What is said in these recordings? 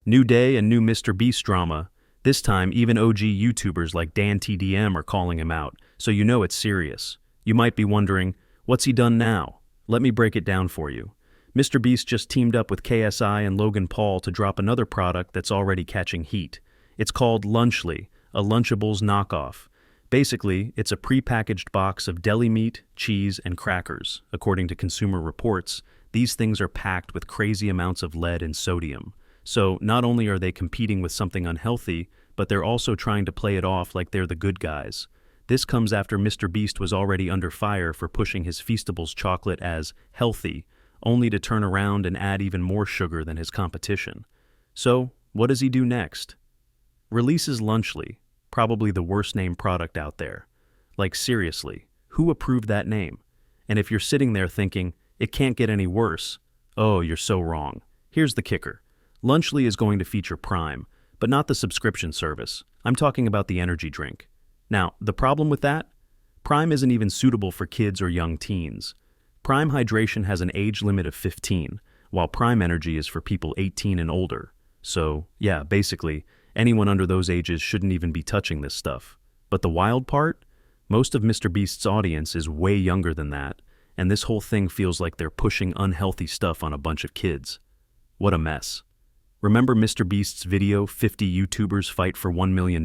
New day and new MrBeast drama. This time, even OG YouTubers like DanTDM are calling him out, so you know it's serious. You might be wondering, what's he done now? Let me break it down for you. MrBeast just teamed up with KSI and Logan Paul to drop another product that's already catching heat. It's called Lunchly, a Lunchables knockoff. Basically, it's a pre-packaged box of deli meat, cheese, and crackers. According to Consumer Reports, these things are packed with crazy amounts of lead and sodium. So not only are they competing with something unhealthy, but they're also trying to play it off like they're the good guys. This comes after MrBeast was already under fire for pushing his Feastables chocolate as healthy, only to turn around and add even more sugar than his competition. So, what does he do next? Releases Lunchly, probably the worst named product out there. Like seriously, who approved that name? And if you're sitting there thinking, it can't get any worse, oh, you're so wrong. Here's the kicker. Lunchly is going to feature Prime, but not the subscription service. I'm talking about the energy drink. Now, the problem with that? Prime isn't even suitable for kids or young teens. Prime Hydration has an age limit of 15, while Prime Energy is for people 18 and older. So, yeah, basically, anyone under those ages shouldn't even be touching this stuff. But the wild part? Most of MrBeast's audience is way younger than that, and this whole thing feels like they're pushing unhealthy stuff on a bunch of kids. What a mess. Remember MrBeast's video, 50 YouTubers Fight for $1 million?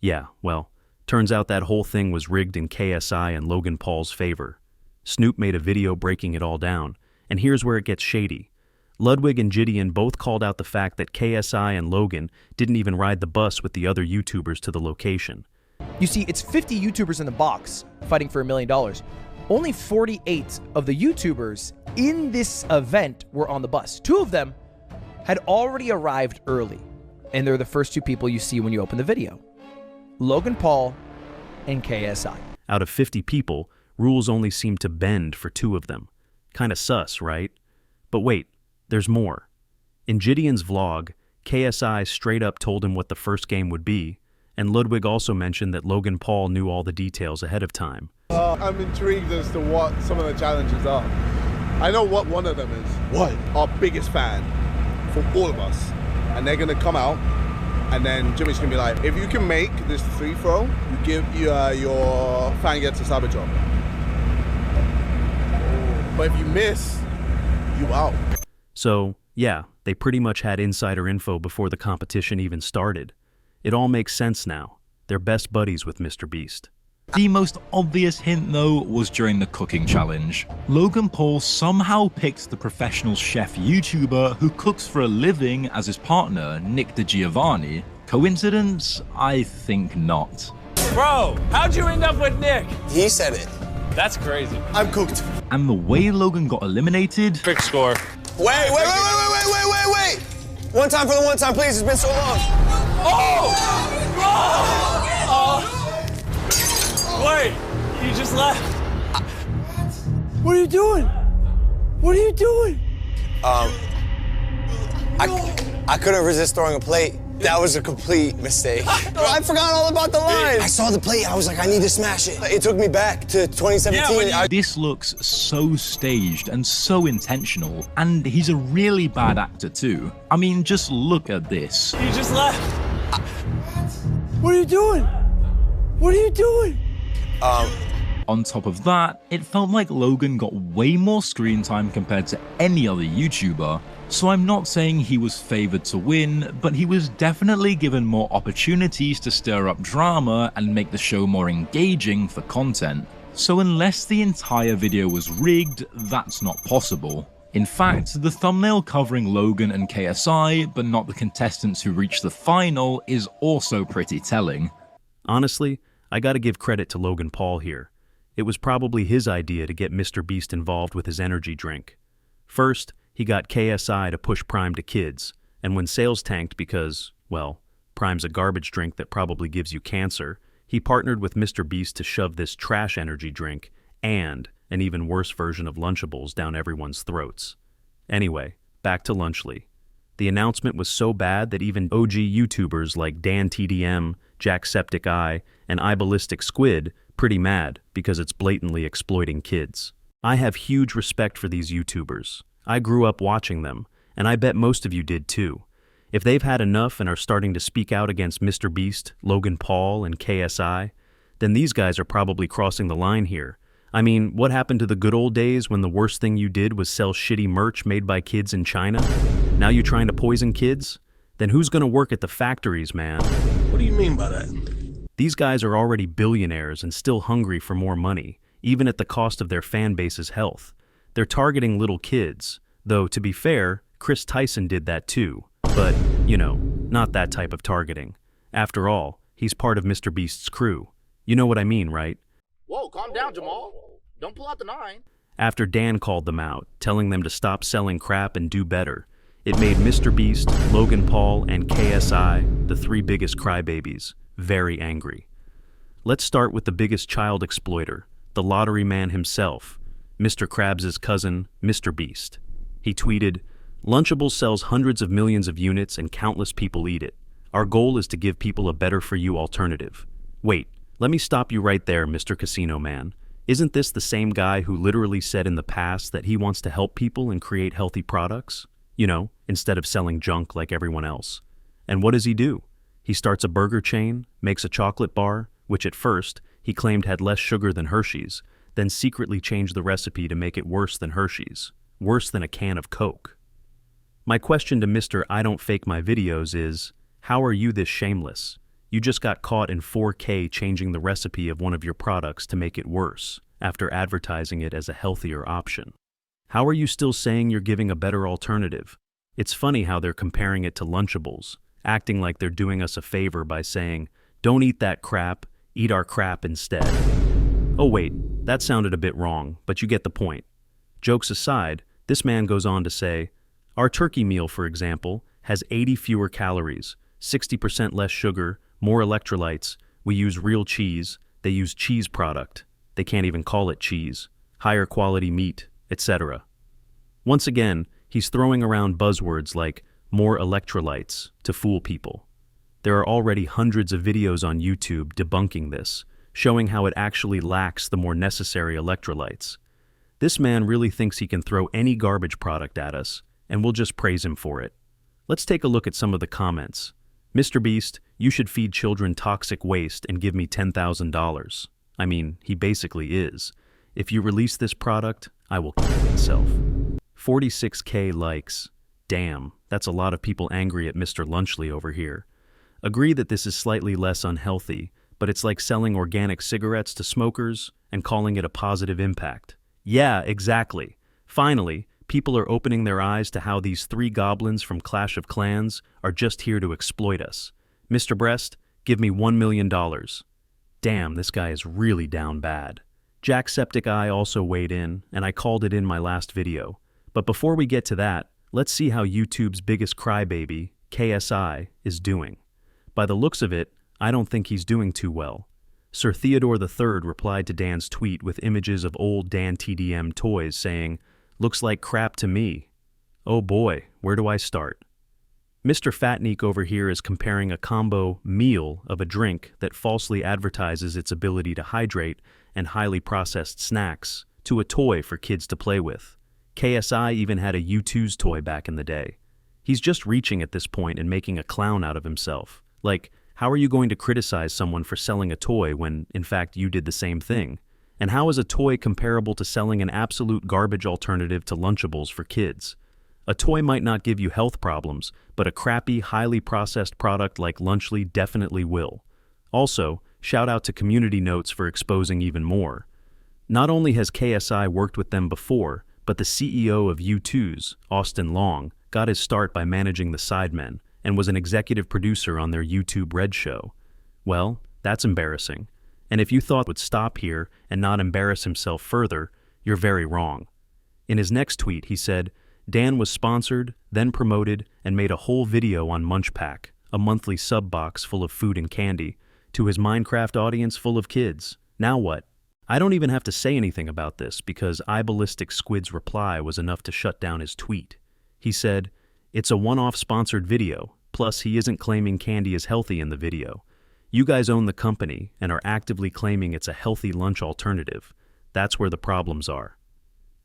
Yeah, well, turns out that whole thing was rigged in KSI and Logan Paul's favor. Snoop made a video breaking it all down, and here's where it gets shady. Ludwig and Gideon both called out the fact that KSI and Logan didn't even ride the bus with the other YouTubers to the location. You see, it's 50 YouTubers in the box fighting for $1 million. Only 48 of the YouTubers in this event were on the bus. 2 of them had already arrived early, and they're the first 2 people you see when you open the video. Logan Paul and KSI. Out of 50 people, rules only seem to bend for 2 of them. Kinda sus, right? But wait, there's more. In Gideon's vlog, KSI straight up told him what the first game would be, and Ludwig also mentioned that Logan Paul knew all the details ahead of time. I'm intrigued as to what some of the challenges are. I know what one of them is. What? Our biggest fan for all of us. And they're gonna come out, and then Jimmy's gonna be like, if you can make this free throw, you give your fan gets a Sabotage. But if you miss, you out. So, yeah, they pretty much had insider info before the competition even started. It all makes sense now. They're best buddies with MrBeast. The most obvious hint, though, was during the cooking challenge. Logan Paul somehow picked the professional chef YouTuber who cooks for a living as his partner, Nick DiGiovanni. Coincidence? I think not. Bro, how'd you end up with Nick? He said it. That's crazy. I'm cooked. And the way Logan got eliminated... Quick score. Wait. One time for the one time, please. It's been so long. Wait, you just left. What are you doing? What are you doing? I couldn't resist throwing a plate. That was a complete mistake. I forgot all about the line. I saw the plate. I was like, I need to smash it. It took me back to 2017. This looks so staged and so intentional, and he's a really bad actor too. I mean, just look at this. You just left. What are you doing? What are you doing? On top of that, it felt like Logan got way more screen time compared to any other YouTuber, so I'm not saying he was favored to win, but he was definitely given more opportunities to stir up drama and make the show more engaging for content. So unless the entire video was rigged, that's not possible. In fact, the thumbnail covering Logan and KSI, but not the contestants who reached the final, is also pretty telling. Honestly, I gotta give credit to Logan Paul here. It was probably his idea to get MrBeast involved with his energy drink. First, he got KSI to push Prime to kids, and when sales tanked because, well, Prime's a garbage drink that probably gives you cancer, he partnered with MrBeast to shove this trash energy drink and an even worse version of Lunchables down everyone's throats. Anyway, back to Lunchly. The announcement was so bad that even OG YouTubers like DanTDM, Jacksepticeye, and iBallisticSquid pretty mad because it's blatantly exploiting kids. I have huge respect for these YouTubers. I grew up watching them, and I bet most of you did too. If they've had enough and are starting to speak out against MrBeast, Logan Paul, and KSI, then these guys are probably crossing the line here. I mean, what happened to the good old days when the worst thing you did was sell shitty merch made by kids in China? Now you trying to poison kids? Then who's gonna work at the factories, man? What do you mean by that? These guys are already billionaires and still hungry for more money, even at the cost of their fan base's health. They're targeting little kids, though to be fair, Chris Tyson did that too. But, you know, not that type of targeting. After all, he's part of MrBeast's crew. You know what I mean, right? Whoa, calm down, Jamal. Don't pull out the 9. After Dan called them out, telling them to stop selling crap and do better, it made MrBeast, Logan Paul, and KSI, the 3 biggest crybabies, very angry. Let's start with the biggest child exploiter, the lottery man himself, Mr. Krabs' cousin, MrBeast. He tweeted, "Lunchables sells hundreds of millions of units and countless people eat it. Our goal is to give people a better-for-you alternative." Wait, let me stop you right there, Mr. Casino Man. Isn't this the same guy who literally said in the past that he wants to help people and create healthy products? You know, instead of selling junk like everyone else. And what does he do? He starts a burger chain, makes a chocolate bar, which at first he claimed had less sugar than Hershey's, then secretly changed the recipe to make it worse than Hershey's, worse than a can of Coke. My question to Mr. I Don't Fake My Videos is, how are you this shameless? You just got caught in 4K changing the recipe of one of your products to make it worse, after advertising it as a healthier option. How are you still saying you're giving a better alternative? It's funny how they're comparing it to Lunchables, acting like they're doing us a favor by saying, "Don't eat that crap, eat our crap instead." Oh wait, that sounded a bit wrong, but you get the point. Jokes aside, this man goes on to say, "Our turkey meal, for example, has 80 fewer calories, 60% less sugar, more electrolytes, we use real cheese, they use cheese product, they can't even call it cheese, higher quality meat, etc." Once again, he's throwing around buzzwords like more electrolytes to fool people. There are already hundreds of videos on YouTube debunking this, showing how it actually lacks the more necessary electrolytes. This man really thinks he can throw any garbage product at us, and we'll just praise him for it. Let's take a look at some of the comments. MrBeast, you should feed children toxic waste and give me $10,000. I mean, he basically is. If you release this product, I will kill myself. 46K likes. Damn, that's a lot of people angry at Mr. Lunchley over here. Agree that this is slightly less unhealthy, but it's like selling organic cigarettes to smokers and calling it a positive impact. Yeah, exactly. Finally, people are opening their eyes to how these 3 goblins from Clash of Clans are just here to exploit us. Mr. Breast, give me $1 million. Damn, this guy is really down bad. Jacksepticeye also weighed in, and I called it in my last video. But before we get to that, let's see how YouTube's biggest crybaby, KSI, is doing. By the looks of it, I don't think he's doing too well. Sir Theodore III replied to Dan's tweet with images of old DanTDM toys saying, "Looks like crap to me." Oh boy, where do I start? Mr. Fatneek over here is comparing a combo meal of a drink that falsely advertises its ability to hydrate and highly processed snacks to a toy for kids to play with. KSI even had a U2's toy back in the day. He's just reaching at this point and making a clown out of himself. Like, how are you going to criticize someone for selling a toy when, in fact, you did the same thing? And how is a toy comparable to selling an absolute garbage alternative to Lunchables for kids? A toy might not give you health problems, but a crappy, highly processed product like Lunchley definitely will. Also, shout out to Community Notes for exposing even more. Not only has KSI worked with them before, but the CEO of U2's, Austin Long, got his start by managing the Sidemen and was an executive producer on their YouTube Red show. Well, that's embarrassing. And if you thought would stop here and not embarrass himself further, you're very wrong. In his next tweet, he said, Dan was sponsored, then promoted, and made a whole video on Munch Pack, a monthly sub box full of food and candy, to his Minecraft audience full of kids. Now what? I don't even have to say anything about this because iBallistic Squid's reply was enough to shut down his tweet. He said, "It's a one-off sponsored video, plus he isn't claiming candy is healthy in the video. You guys own the company and are actively claiming it's a healthy lunch alternative. That's where the problems are."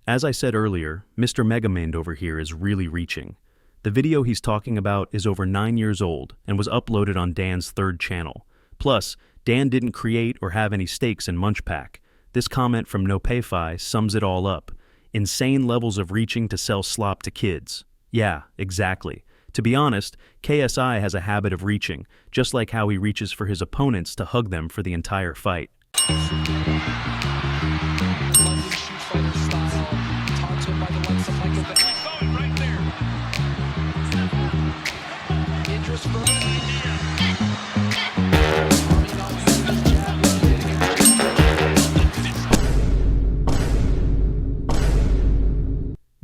As I said earlier, Mr. Megamind over here is really reaching. The video he's talking about is over 9 years old and was uploaded on Dan's third channel. Plus, Dan didn't create or have any stakes in Munchpack. This comment from NoPayFi sums it all up. Insane levels of reaching to sell slop to kids. Yeah, exactly. To be honest, KSI has a habit of reaching, just like how he reaches for his opponents to hug them for the entire fight.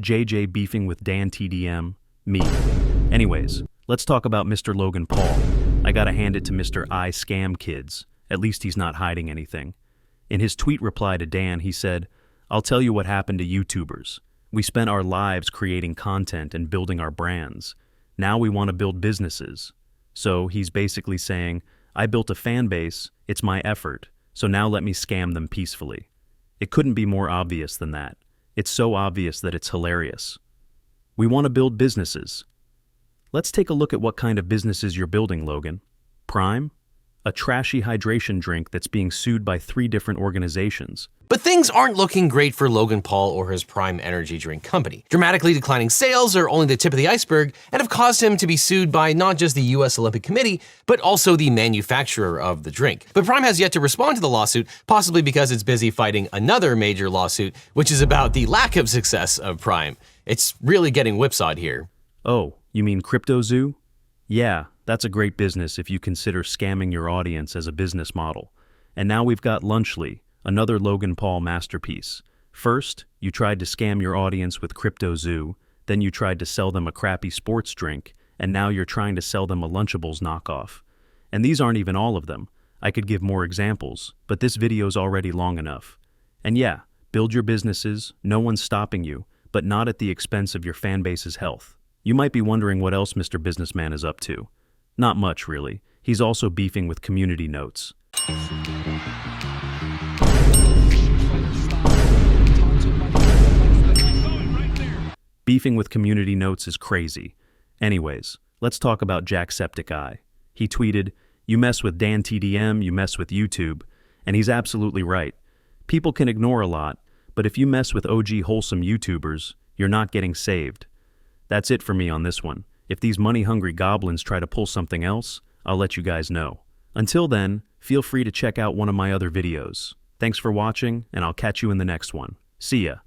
JJ beefing with DanTDM, me. Anyways, let's talk about Mr. Logan Paul. I gotta hand it to Mr. I scam kids. At least he's not hiding anything. In his tweet reply to Dan, he said, "I'll tell you what happened to YouTubers. We spent our lives creating content and building our brands. Now we want to build businesses." So he's basically saying, I built a fan base, it's my effort, so now let me scam them peacefully. It couldn't be more obvious than that. It's so obvious that it's hilarious. We want to build businesses. Let's take a look at what kind of businesses you're building, Logan. Prime? A trashy hydration drink that's being sued by 3 different organizations. But things aren't looking great for Logan Paul or his Prime energy drink company. Dramatically declining sales are only the tip of the iceberg and have caused him to be sued by not just the US Olympic Committee, but also the manufacturer of the drink. But Prime has yet to respond to the lawsuit, possibly because it's busy fighting another major lawsuit, which is about the lack of success of Prime. It's really getting whipsawed here. Oh, you mean CryptoZoo? Yeah, that's a great business if you consider scamming your audience as a business model. And now we've got Lunchables, another Logan Paul masterpiece. First, you tried to scam your audience with CryptoZoo, then you tried to sell them a crappy sports drink, and now you're trying to sell them a Lunchables knockoff. And these aren't even all of them. I could give more examples, but this video's already long enough. And yeah, build your businesses, no one's stopping you, but not at the expense of your fanbase's health. You might be wondering what else Mr. Businessman is up to. Not much, really. He's also beefing with community notes. Beefing with community notes is crazy. Anyways, let's talk about Jacksepticeye. He tweeted, "You mess with DanTDM, you mess with YouTube." And he's absolutely right. People can ignore a lot, but if you mess with OG wholesome YouTubers, you're not getting saved. That's it for me on this one. If these money-hungry goblins try to pull something else, I'll let you guys know. Until then, feel free to check out one of my other videos. Thanks for watching, and I'll catch you in the next one. See ya.